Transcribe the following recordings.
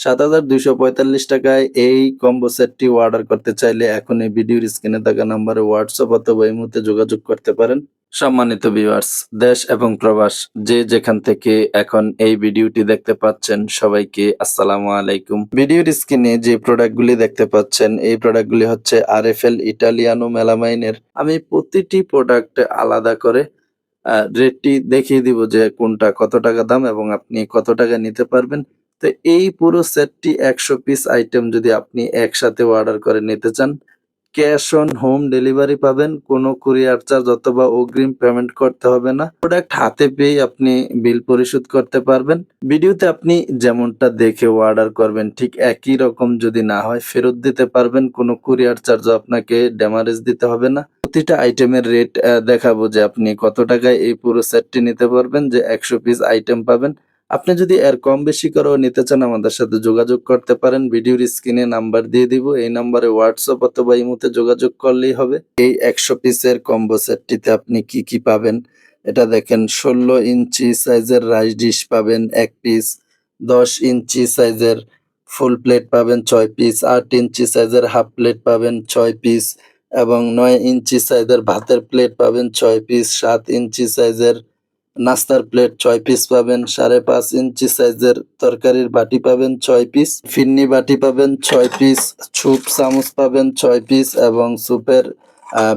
7,245 টাকায় এই কম্বো সেটটি অর্ডার করতে চাইলে এখন এই ভিডিওর স্ক্রিনে থাকা নম্বরে হোয়াটসঅ্যাপ অথবা এই মুহূর্তে যোগাযোগ করতে পারেন। সম্মানিত ভিউয়ার্স, দেশ এবং প্রবাস যে যেখান থেকে এখন এই ভিডিওটি দেখতে পাচ্ছেন সবাইকে আসসালামু আলাইকুম। ভিডিওর স্ক্রিনে যে প্রোডাক্টগুলি দেখতে পাচ্ছেন এই প্রোডাক্টগুলি হচ্ছে আরএফএল ইটালিয়ানো মেলামাইনের। আমি প্রতিটি প্রোডাক্ট আলাদা করে রেটটি দেখিয়ে দিব যে কোনটা কত টাকা দাম এবং আপনি কত টাকা নিতে পারবেন। তো এই পুরো সেটটি ১০০ পিস আইটেম যদি আপনি একসাথে অর্ডার করে নিতে চান, ক্যাশ অন হোম ডেলিভারি পাবেন। কোনো কুরিয়ার চার্জ অথবা অগ্রিম পেমেন্ট করতে হবে না। প্রোডাক্ট হাতে পেয়েই আপনি বিল পরিশোধ করতে পারবেন। ভিডিওতে আপনি যেমনটা দেখে অর্ডার করবেন ঠিক একই রকম যদি না হয় ফেরত দিতে পারবেন। কোনো কুরিয়ার চার্জও আপনাকে ড্যামারেজ দিতে হবে না। প্রতিটা আইটেমের রেট দেখাবো যে আপনি কত টাকায় এই পুরো সেটটি নিতে পারবেন, যে ১০০ পিস আইটেম পাবেন। আপনি যদি এর কম বেশি করেও নিতে চান আমাদের সাথে যোগাযোগ করতে পারেন। ভিডিওর স্ক্রিনে নাম্বার দিয়ে দিব। এই নাম্বারে হোয়াটসঅ্যাপ অথবা ইমোতে যোগাযোগ করলেই হবে। এই ১০০ পিসের কম্বো সেটটিতে আপনি কি পাবেন এটা দেখেন। ১৬ ইঞ্চি সাইজের রাইস ডিশ পাবেন ১ পিস, ১০ ইঞ্চি সাইজের ফুল প্লেট পাবেন ৬ পিস, ৮ ইঞ্চি সাইজের হাফ প্লেট পাবেন ৬ পিস এবং ৯ ইঞ্চি সাইজের ভাতের প্লেট পাবেন ৬ পিস, ৭ ইঞ্চি সাইজের নাস্তার প্লেট ৬ পিস পাবেন, ৫.৫ ইঞ্চি সাইজের তরকারির বাটি পাবেন ৬ পিস, ফিরনি বাটি পাবেন ৬ পিস, ছুপ চামচ পাবেন ৬ পিস এবং সুপের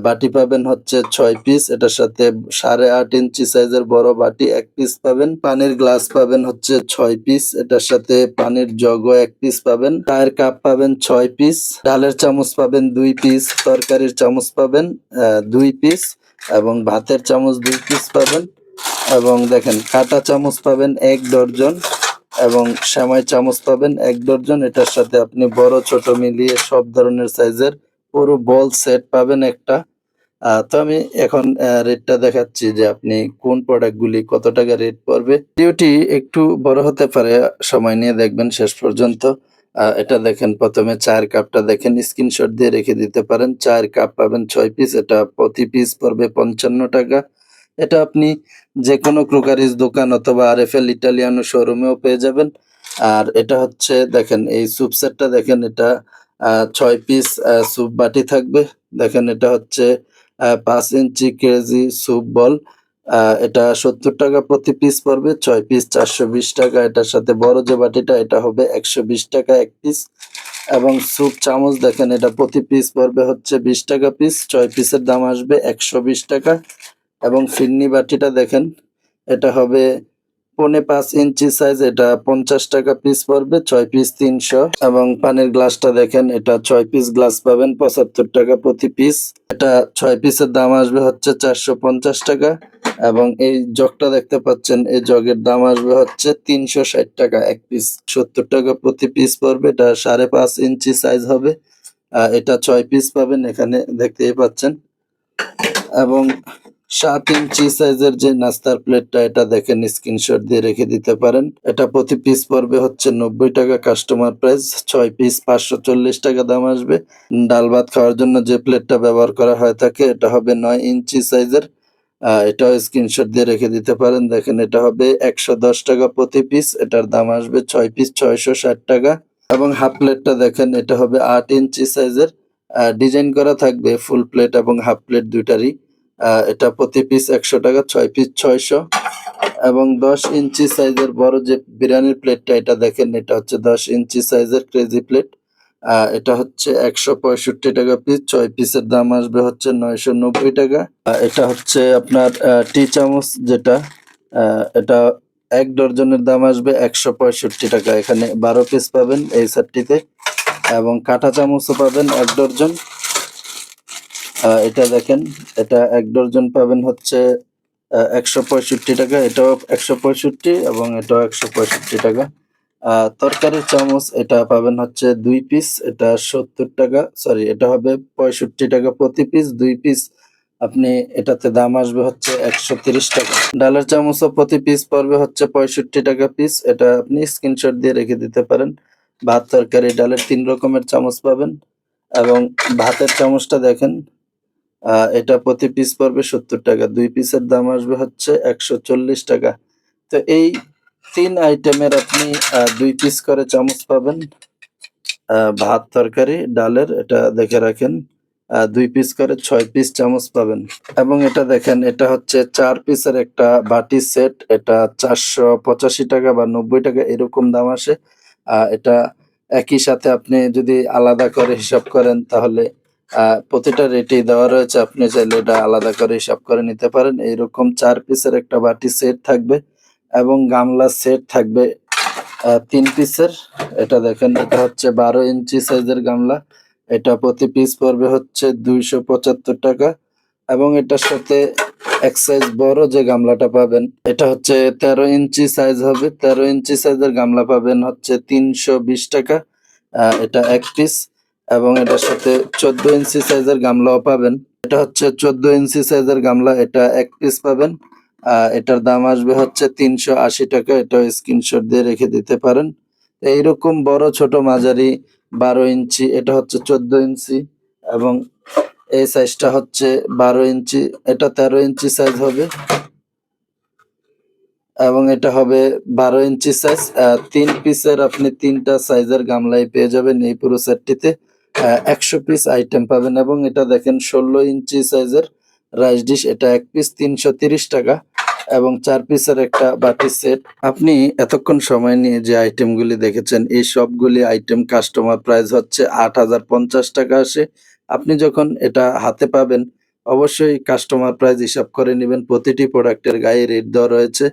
বাটি পাবেন হচ্ছে ৬ পিস। এটার সাথে ৮.৫ ইঞ্চি সাইজের বড় বাটি ১ পিস পাবেন, পানির গ্লাস পাবেন হচ্ছে ৬ পিস। এটার সাথে পানির জগও ১ পিস পাবেন, চায়ের কাপ পাবেন ৬ পিস, ডালের চামচ পাবেন ২ পিস, তরকারির চামচ পাবেন ২ পিস এবং ভাতের চামচ ২ পিস পাবেন এবং দেখেন কাঁটা চামচ পাবেন ১ ডর্জন এবং সেমাই চামচ পাবেন ১ ডর্জন। এটার সাথে আপনি বড় ছোট মিলিয়ে সব ধরনের সাইজের পুরো বল সেট পাবেন একটা। তো আমি এখন রেটটা দেখাচ্ছি যে আপনি কোন প্রোডাক্টগুলি কত টাকা রেট পড়বে। ভিডিওটি একটু বড় হতে পারে, সময় নিয়ে দেখবেন শেষ পর্যন্ত। এটা দেখেন, প্রথমে চায়ের কাপটা দেখেন, স্ক্রিনশট দিয়ে রেখে দিতে পারেন। চায়ের কাপ পাবেন ৬ পিস, এটা প্রতি পিস পড়বে ৫৫ টাকা। এটা আপনি যেকোনো ক্রোকারিজ দোকান অথবা আরএফএল ইটালিয়ানো শোরুমেও পেয়ে যাবেন। আর এটা হচ্ছে দেখেন এই স্যুপ সেটটা দেখেন, এটা ৬ পিস স্যুপ বাটি থাকবে। দেখেন এটা হচ্ছে ৫ ইঞ্চি কেজি স্যুপ বল। এটা ৭০ টাকা প্রতি পিস পড়বে, ৬ পিস ৪২০ টাকা। এটার সাথে বড় যে বাটিটা এটা হবে ১২০ টাকা ১ পিস এবং স্যুপ চামচ দেখেন এটা প্রতি পিস পড়বে হচ্ছে ২০ টাকা পিস, ৬ পিসের দাম আসবে ১২০ টাকা এবং ফিরনি বাটিটা দেখেন এটা হবে ৫.৫ ইঞ্চি সাইজ, এটা ৫০ টাকা পিস পড়বে, ৬ পিস ৩০০ এবং পানির গ্লাসটা দেখেন এটা ৬ পিস গ্লাস পাবেন ৭৫ টাকা প্রতি পিস। এটা ৬ পিসের দাম আসবে হচ্ছে ৪৫০ টাকা এবং এই জগটা দেখতে পাচ্ছেন এই জগের দাম আসবে হচ্ছে ৩৬০ টাকা ১ পিস, ৭০ টাকা প্রতি পিস পড়বে। এটা ৫.৫ ইঞ্চি সাইজ হবে। এটা ৬ পিস পাবেন এখানে দেখতেই পাচ্ছেন এবং ৭ ইঞ্চি সাইজের যে নাস্তার প্লেটটা এটা দেখেন, স্ক্রিনশট দিয়ে রেখে দিতে পারেন। এটা প্রতি পিস পড়বে হচ্ছে ৯০ টাকা কাস্টমার প্রাইস, ৬ পিস ৫৪০ টাকা দাম আসবে। ডাল ভাত খাওয়ার জন্য যে প্লেটটা ব্যবহার করা হয়ে থাকে এটা হবে ৯ ইঞ্চি সাইজের। এটাও স্ক্রিনশট দিয়ে রেখে দিতে পারেন। দেখেন এটা হবে ১১০ টাকা প্রতি পিস, এটার দাম আসবে ৬ পিস ৬৬০ টাকা এবং হাফ প্লেটটা দেখেন এটা হবে ৮ ইঞ্চি সাইজের। ডিজাইন করা থাকবে ফুল প্লেট এবং হাফ প্লেট দুইটারই। এটা প্রতি পিস ১০০ টাকা, ৬ পিস ৬০০ এবং ১০ ইঞ্চি সাইজের বড় যে বিরিয়ানির প্লেটটা এটা দেখেন এটা হচ্ছে ১০ ইঞ্চি সাইজের ক্রেজি প্লেট। এটা হচ্ছে ১৬৫ টাকা পিস, ৬ পিসের দাম আসবে হচ্ছে ৯৯০ টাকা। এটা হচ্ছে আপনার টি চামচ যেটা, এটা ১ ডর্জনের দাম আসবে ১৬৫ টাকা। এখানে ১২ পিস পাবেন এই সেটটিতে এবং কাঁটা চামচও পাবেন ১ ডর্জন। এটা দেখেন এটা ১ ডর্জন পাবেন হচ্ছে ১৬৫ টাকা, এটাও ১৬৫ এবং এটাও ১৬৫ টাকা। তরকারির চামচ এটা পাবেন হচ্ছে ২ পিস, এটা ৭০ টাকা, সরি এটা হবে ৬৫ টাকা প্রতি পিস, ২ পিস আপনি এটাতে দাম আসবে হচ্ছে ১৩০ টাকা। ডালের চামচও প্রতি পিস পড়বে হচ্ছে ৬৫ টাকা পিস, এটা আপনি স্ক্রিনশট দিয়ে রেখে দিতে পারেন। ভাত তরকারি ডালের ৩ রকমের চামচ পাবেন এবং ভাতের চামচটা দেখেন এটা প্রতি পিস পড়বে ৭০ টাকা, ২ পিসের দাম আসবে হচ্ছে ১৪০ টাকা। তো এই 3 আইটেমের আপনি ২ পিস করে চামচ পাবেন। ভাত, তরকারি, ডালের এটা দেখে রাখেন। ২ পিস করে ৬ পিস চামচ পাবেন। এবং এটা দেখেন এটা হচ্ছে ৪ পিসের একটা বাটি সেট। এটা ৳৪৮৫ বা ৳৯০ এরকম দাম আসে। এটা একই সাথে আপনি যদি আলাদা করে হিসাব করেন তাহলে প্রতিটা রেটেই দেওয়া রয়েছে। আপনি চাইলে এটা আলাদা করে হিসাব করে নিতে পারেন। এইরকম ৪ পিসের একটা বাটি সেট থাকবে এবং গামলা সেট থাকবে ৩ পিসের। এটা দেখেন এটা হচ্ছে ১২ ইঞ্চি সাইজের গামলা। এটা প্রতি পিস পড়বে হচ্ছে ৳২৭৫ এবং এটার সাথে এক সাইজ বড় যে গামলাটা পাবেন এটা হচ্ছে ১৩ ইঞ্চি সাইজ হবে। ১৩ ইঞ্চি সাইজের গামলা পাবেন হচ্ছে ৳৩২০। এটা ১ পিস এবং এটার সাথে ১৪ ইঞ্চি সাইজের গামলাও পাবেন। এটা হচ্ছে ১৪ ইঞ্চি সাইজের গামলা। এটা ১ পিস পাবেন। এটার দাম আসবে হচ্ছে ৳৩৮০। এটাও স্ক্রিনশট দিয়ে রেখে দিতে পারেন। এইরকম বড়, ছোট, মাঝারি ১২ ইঞ্চি, এটা হচ্ছে ১৪ ইঞ্চি এবং এই সাইজটা হচ্ছে ১২ ইঞ্চি। এটা ১৩ ইঞ্চি সাইজ হবে এবং এটা হবে ১২ ইঞ্চি সাইজ। ৩ পিসের আপনি ৩ টা সাইজের গামলাই পেয়ে যাবেন এই পুরো সেটটিতে। ১০০ পিস আইটেম পাবেন এবং এটা দেখেন ১৬ ইঞ্চি সাইজের রাইস ডিশ। এটা ১ পিস ৳৩৩০ এবং ৪ পিসের একটা বাটি সেট। আপনি এতক্ষণ সময় নিয়ে যে আইটেমগুলি দেখেছেন, এই সবগুলি আইটেম কাস্টমার প্রাইস হচ্ছে ৳৮,০৫০ আসে। আপনি যখন এটা হাতে পাবেন, অবশ্যই কাস্টমার প্রাইস হিসাব করে নিবেন। প্রতিটি প্রোডাক্টের গায়ে রেট দেওয়া রয়েছে।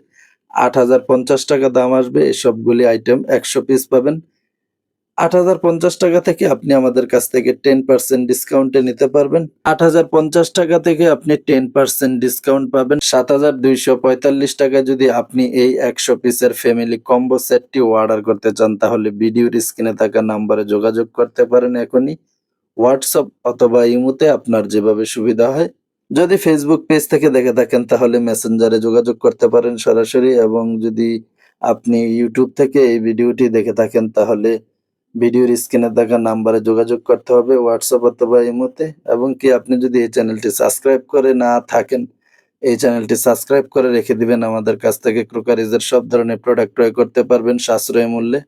৳৮,০৫০ দাম আসবে। এই সবগুলি আইটেম ১০০ পিস পাবেন। ৳৮,০৫০ থেকে আপনি আমাদের কাছ থেকে 10% ডিসকাউন্টে নিতে পারবেন। ৳৮,০৫০ থেকে আপনি 10% ডিসকাউন্ট পাবেন। ৳৭,২৪৫ যদি আপনি এই ১০০ পিসের ফ্যামিলি কম্বো সেটটি অর্ডার করতে চান তাহলে ভিডিওর স্ক্রিনে থাকা নাম্বারে যোগাযোগ করতে পারেন এখনই। WhatsApp অথবা ইমোতে আপনার যেভাবে সুবিধা হয়। যদি Facebook পেজ থেকে দেখে থাকেন তাহলে মেসেঞ্জারে যোগাযোগ করতে পারেন সরাসরি এবং যদি আপনি YouTube থেকে এই ভিডিওটি দেখে থাকেন তাহলে ভিডিওর স্ক্রিনে থাকা নাম্বারে যোগাযোগ করতে হবে WhatsApp অথবা ইমোতে এবং কি আপনি যদি এই চ্যানেলটি সাবস্ক্রাইব করে না থাকেন, এই চ্যানেলটি সাবস্ক্রাইব করে রেখে দিবেন। আমাদের কাছ থেকে ক্রোকারিজের সব ধরনের প্রোডাক্ট ক্রয় করতে পারবেন সাশ্রয়ী মূল্যে।